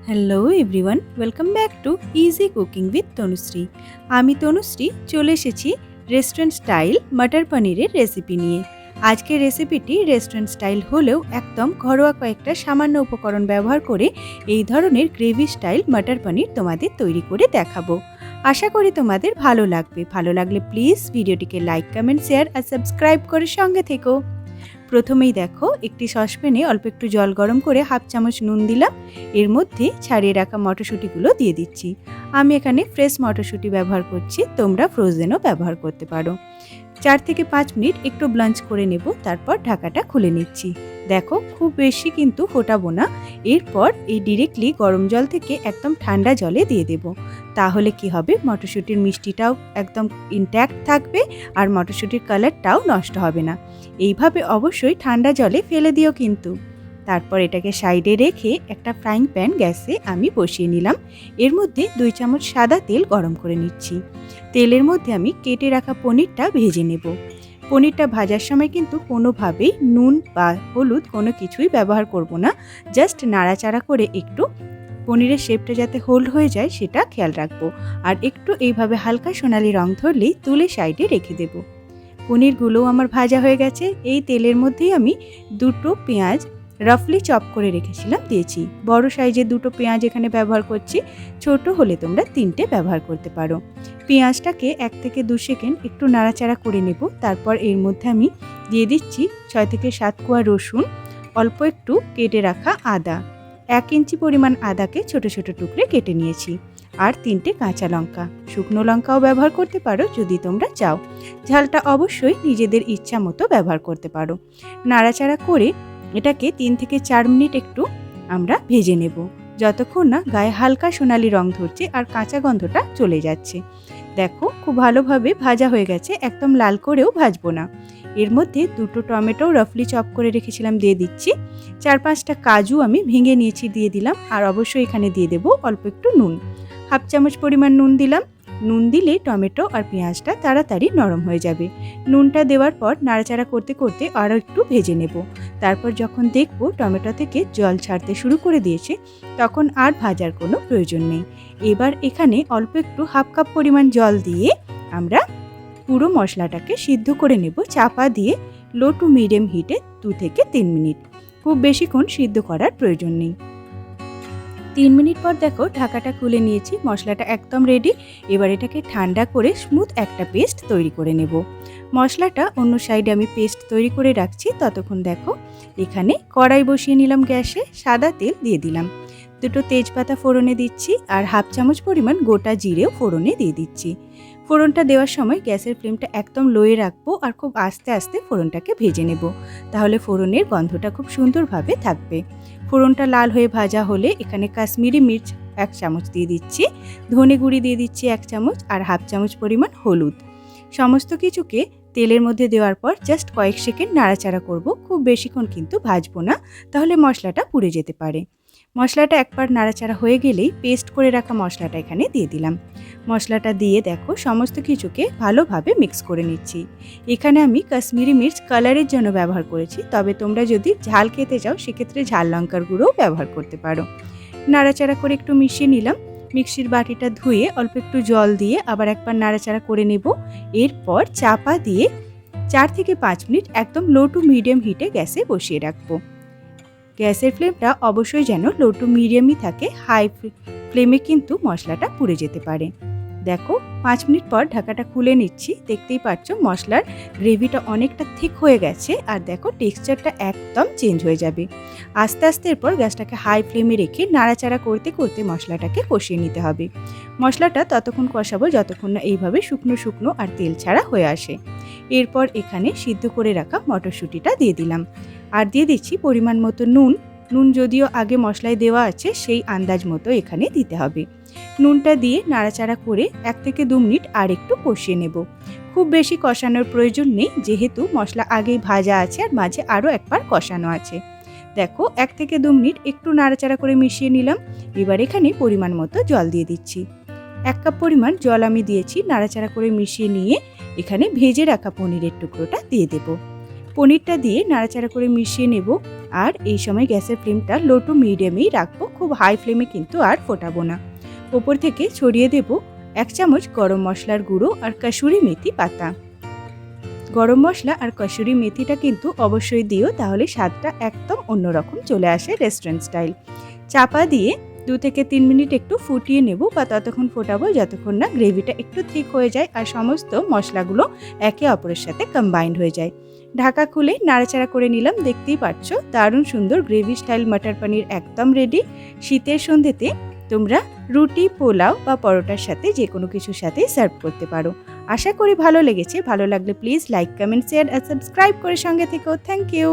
Hello everyone, welcome back to easy cooking with Tanushree. আমি তনুশ্রী চলে এসেছি রেস্টুরেন্ট স্টাইল মটর পনিরের রেসিপি নিয়ে। আজকের রেসিপিটি রেস্টুরেন্ট স্টাইল হলেও একদম ঘরোয়া কয়েকটা সামান্য উপকরণ ব্যবহার করে এই ধরনের গ্রেভি স্টাইল মটর পনির তোমাদের তৈরি করে দেখাবো। আশা করি তোমাদের ভালো লাগবে। ভালো লাগলে প্লিজ ভিডিওটিকে লাইক, কমেন্ট, শেয়ার আর সাবস্ক্রাইব করে সঙ্গে থেকো। প্রথমেই দেখো একটি সসপ্যানে অল্প একটু জল গরম করে হাফ চামচ নুন দিলাম। এর মধ্যে ছাড়িয়ে রাখা মটরশুঁটিগুলো দিয়ে দিচ্ছি। আমি এখানে ফ্রেশ মটরশুঁটি ব্যবহার করছি, তোমরা ফ্রোজেনও ব্যবহার করতে পারো। 4 থেকে 5 মিনিট একটু ব্লাঞ্চ করে নেব, তারপর ঢাকাটা খুলে নিচ্ছি। দেখো খুব বেশি কিন্তু ফোটাবো না। এরপর এই ডিরেক্টলি গরম জল থেকে একদম ঠান্ডা জলে দিয়ে দেব। তাহলে কি হবে, মটরশুঁটির মিষ্টিটাও একদম ইনট্যাক্ট থাকবে আর মটরশুঁটির কালারটাও নষ্ট হবে না। এইভাবে অবশ্যই ঠান্ডা জলে ফেলে দিও কিন্তু। তারপর এটাকে সাইডে রেখে একটা ফ্রাইং প্যান গ্যাসে আমি বসিয়ে নিলাম। এর মধ্যে 2 চামচ সাদা তেল গরম করে নিচ্ছি। তেলের মধ্যে আমি কেটে রাখা পনিরটা ভেজে নেব। পনিরটা ভাজার সময় কিন্তু কোনোভাবেই নুন বা হলুদ কোনো কিছুই ব্যবহার করব না। জাস্ট নাড়াচাড়া করে একটু পনিরের শেপটা যাতে হোল্ড হয়ে যায় সেটা খেয়াল রাখবো। আর একটু এইভাবে হালকা সোনালি রং ধরলেই তুলে সাইডে রেখে দেব। পনিরগুলোও আমার ভাজা হয়ে গেছে। এই তেলের মধ্যেই আমি 2টো পেঁয়াজ রাফলি চপ করে রেখেছিলাম দিয়েছি। বড় সাইজের 2টো পেঁয়াজ এখানে ব্যবহার করছি, ছোট হলে তোমরা 3টে ব্যবহার করতে পারো। পেঁয়াজটাকে 1 থেকে 2 সেকেন্ড একটু নাড়াচাড়া করে নেব। তারপর এর মধ্যে আমি দিয়ে দিচ্ছি 6 থেকে 7 কোয়া রসুন, অল্প একটু কেটে রাখা আদা। 1 ইঞ্চি পরিমাণ আদাকে ছোট ছোট টুকরে কেটে নিয়েছি। আর 3টে কাঁচা লঙ্কা, শুকনো লঙ্কাও ব্যবহার করতে পারো যদি তোমরা চাও। ঝালটা অবশ্যই নিজেদের ইচ্ছা মতো ব্যবহার করতে পারো। নাড়াচাড়া করে এটাকে 3 থেকে 4 মিনিট একটু আমরা ভেজে নেব, যতক্ষণ না গায়ে হালকা সোনালি রং ধরছে আর কাঁচা গন্ধটা চলে যাচ্ছে। দেখো খুব ভালোভাবে ভাজা হয়ে গেছে, একদম লাল করেও ভাজবো না। এর মধ্যে 2টো টমেটো রাফলি চপ করে রেখেছিলাম দিয়ে দিচ্ছি। 4-5টা কাজু আমি ভেঙে নিয়েছি দিয়ে দিলাম। আর অবশ্যই এখানে দিয়ে দেব অল্প একটু নুন, হাফ চামচ পরিমাণ নুন দিলাম। নুন দিলে টমেটো আর পেঁয়াজটা তাড়াতাড়ি নরম হয়ে যাবে। নুনটা দেওয়ার পর নাড়াচাড়া করতে করতে আরও একটু ভেজে নেব। তারপর যখন দেখব টমেটো থেকে জল ছাড়তে শুরু করে দিয়েছে, তখন আর ভাজার কোনো প্রয়োজন নেই। এবার এখানে অল্প একটু হাফ কাপ পরিমাণ জল দিয়ে আমরা পুরো মশলাটাকে সিদ্ধ করে নেব চাপা দিয়ে লো টু মিডিয়াম হিটে 2 থেকে 3 মিনিট। খুব বেশিক্ষণ সিদ্ধ করার প্রয়োজন নেই। 3 মিনিট পর দেখো ঢাকাটা খুলে নিয়েছি, মশলাটা একদম রেডি। এবার এটাকে ঠান্ডা করে স্মুথ একটা পেস্ট তৈরি করে নেব। মশলাটা অন্য সাইডে আমি পেস্ট তৈরি করে রাখছি। ততক্ষণ দেখো এখানে কড়াই বসিয়ে নিলাম গ্যাসে, সাদা তেল দিয়ে দিলাম। 2টো তেজপাতা ফোড়নে দিচ্ছি আর হাফ চামচ পরিমাণ গোটা জিরেও ফোড়নে দিয়ে দিচ্ছি। ফোড়নটা দেওয়ার সময় গ্যাসের ফ্লেমটা একদম লোয়ে রাখবো আর খুব আস্তে আস্তে ফোড়নটাকে ভেজে নেব। তাহলে ফোড়নের গন্ধটা খুব সুন্দরভাবে থাকবে। ফোড়নটা লাল হয়ে ভাজা হলে এখানে কাশ্মীরি মির্চ 1 চামচ দিয়ে দিচ্ছি, ধনে গুঁড়ি দিয়ে দিচ্ছি 1 চামচ আর হাফ চামচ পরিমাণ হলুদ। সমস্ত কিছুকে তেলের মধ্যে দেওয়ার পর জাস্ট কয়েক সেকেন্ড নাড়াচাড়া করব, খুব বেশিক্ষণ কিন্তু ভাজবো না, তাহলে মশলাটা পুড়ে যেতে পারে। মশলাটা একবার নাড়াচাড়া হয়ে গেলেই পেস্ট করে রাখা মশলাটা এখানে দিয়ে দিলাম। মশলাটা দিয়ে দেখো সমস্ত কিছুকে ভালোভাবে মিক্স করে নিচ্ছি। এখানে আমি কাশ্মীরি মির্চ কালারের জন্য ব্যবহার করেছি, তবে তোমরা যদি ঝাল খেতে চাও সেক্ষেত্রে ঝাল লঙ্কার গুঁড়োও ব্যবহার করতে পারো। নাড়াচাড়া করে একটু মিশিয়ে নিলাম। মিক্সির বাটিটা ধুয়ে অল্প একটু জল দিয়ে আবার একবার নাড়াচাড়া করে নেব। এরপর চাপা দিয়ে 4 থেকে 5 মিনিট একদম লো টু মিডিয়াম হিটে গ্যাসে বসিয়ে রাখবো। গ্যাসের ফ্লেমটা অবশ্যই যেন লো টু মিডিয়ামই থাকে, হাই ফ্লেমে কিন্তু মশলাটা পুড়ে যেতে পারে। দেখো 5 মিনিট পর ঢাকাটা খুলে নিচ্ছি। দেখতেই পাচ্ছ মশলার গ্রেভিটা অনেকটা থিক হয়ে গেছে আর দেখো টেক্সচারটা একদম চেঞ্জ হয়ে যাবে। আস্তে আস্তে এরপর গ্যাসটাকে হাই ফ্লেমে রেখে নাড়াচাড়া করতে করতে মশলাটাকে কষিয়ে নিতে হবে। মশলাটা ততক্ষণ কষাবো যতক্ষণ না এইভাবে শুকনো শুকনো আর তেল ছাড়া হয়ে আসে। এরপর এখানে সিদ্ধ করে রাখা মটরশুঁটিটা দিয়ে দিলাম আর দিয়ে দিচ্ছি পরিমাণ মতো নুন। নুন যদিও আগে মশলায় দেওয়া আছে, সেই আন্দাজ মতো এখানে দিতে হবে। নুনটা দিয়ে নাড়াচাড়া করে 1 থেকে 2 মিনিট আর একটু কষিয়ে নেব। খুব বেশি কষানোর প্রয়োজন নেই, যেহেতু মশলা আগেই ভাজা আছে আর মাঝে আরও একবার কষানো আছে। দেখো 1 থেকে 2 মিনিট একটু নাড়াচাড়া করে মিশিয়ে নিলাম। এবার এখানে পরিমাণ মতো জল দিয়ে দিচ্ছি। 1 কাপ পরিমাণ জল আমি দিয়েছি। নাড়াচাড়া করে মিশিয়ে নিয়ে এখানে ভেজে রাখা পনিরের টুকরোটা দিয়ে দেব। পনিরটা দিয়ে নাড়াচাড়া করে মিশিয়ে নেব। আর এই সময় গ্যাসের ফ্লেমটা লো টু মিডিয়ামেই রাখবো, খুব হাই ফ্লেমে কিন্তু আর ফোটাবো না। ওপর থেকে ছড়িয়ে দেব 1 চামচ গরম মশলার গুঁড়ো আর কাসুরি মেথি পাতা। গরম মশলা আর কাসুরি মেথিটা কিন্তু অবশ্যই দিও, তাহলে স্বাদটা একদম অন্যরকম চলে আসে রেস্টুরেন্ট স্টাইল। চাপা দিয়ে 2 থেকে 3 মিনিট একটু ফুটিয়ে নেব, বা ততক্ষণ ফোটাবো যতক্ষণ না গ্রেভিটা একটু থিক হয়ে যায় আর সমস্ত মশলাগুলো একে অপরের সাথে কম্বাইন্ড হয়ে যায়। ঢাকা খুলে নাড়াচাড়া করে নিলাম। দেখতেই পাচ্ছ দারুণ সুন্দর গ্রেভি স্টাইল মটর পনির একদম রেডি। শীতের সন্ধ্যেতে তোমরা রুটি, পোলাও বা পরোটার সাথে যে কোনো কিছুর সাথে সার্ভ করতে পারো। আশা করি ভালো লেগেছে। ভালো লাগলে প্লিজ লাইক, কমেন্ট, শেয়ার আর সাবস্ক্রাইব করে সঙ্গে থেকো। Thank you.